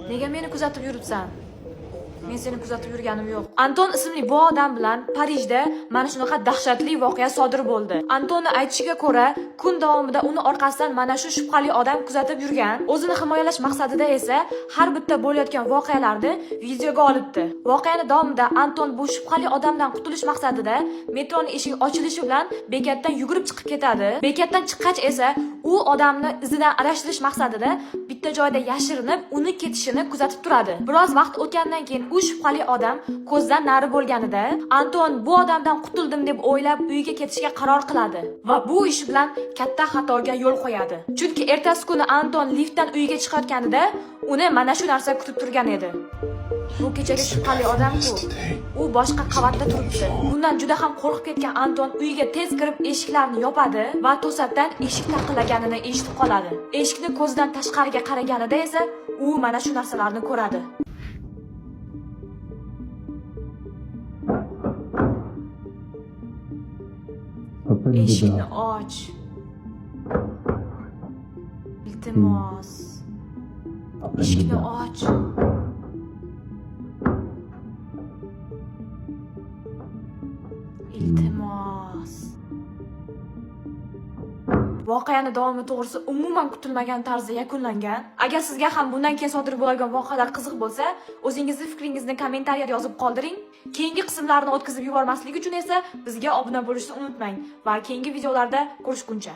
Nega meni kuzatib yuribsan? Men seni kuzatib yurganim yo'q. Anton ismli bu odam bilan Parijda mana shunaqa dahshatli voqea sodir bo'ldi. Antonning aytishiga ko'ra, kun davomida uni orqasidan mana shu shubhali odam kuzatib yurgan. O'zini himoyalash maqsadida esa har bitta bo'layotgan voqealarni videoga olibdi. Voqeaning davomida Anton bu shubhali odamdan qutulish maqsadida metroning eshigi ochilishi bilan bekatdan yugurib chiqib ketadi. Bekatdan chiqqach esa u odamni izidan aralashtirish maqsadida bitta joyda yashirinib, uni ketishini kuzatib turadi. Biroz vaqt o'tgandan keyin u shubhali odam ko'zdan nari bo'lganida Anton bu odamdan qutuldim deb o'ylab uyiga ketishga qaror qiladi va bu ish bilan katta xatoga yo'l qo'yadi. Chunki ertasi kuni Anton liftdan uyiga chiqayotganida uni mana shu narsa kutib turgan edi. Bu kechagi shubhali odam-ku, u boshqa qavatda turibdi. Bundan juda ham qo'rqib ketgan Anton uyiga tez kirib eshiklarni yopadi va to'satdan eshik taqillaganini eshitib qoladi. Eshikni ko'zdan tashqariga qaraganida esa u mana shu narsalarni ko'radi. Eshikni och. Iltimos. Eshikni och. Iltimos. Voqeani davomi to'g'risi umuman kutilmagan tarzda yakunlangan. Agar sizga ham bundan keyin sodir bo'lgan voqealar qiziq bo'lsa, o'zingizning fikringizni kommentariyada yozib qoldiring. Keyingi qismlarni o'tkazib yubormaslik uchun esa bizga obuna bo'lishni unutmang va keyingi videolarda ko'rishguncha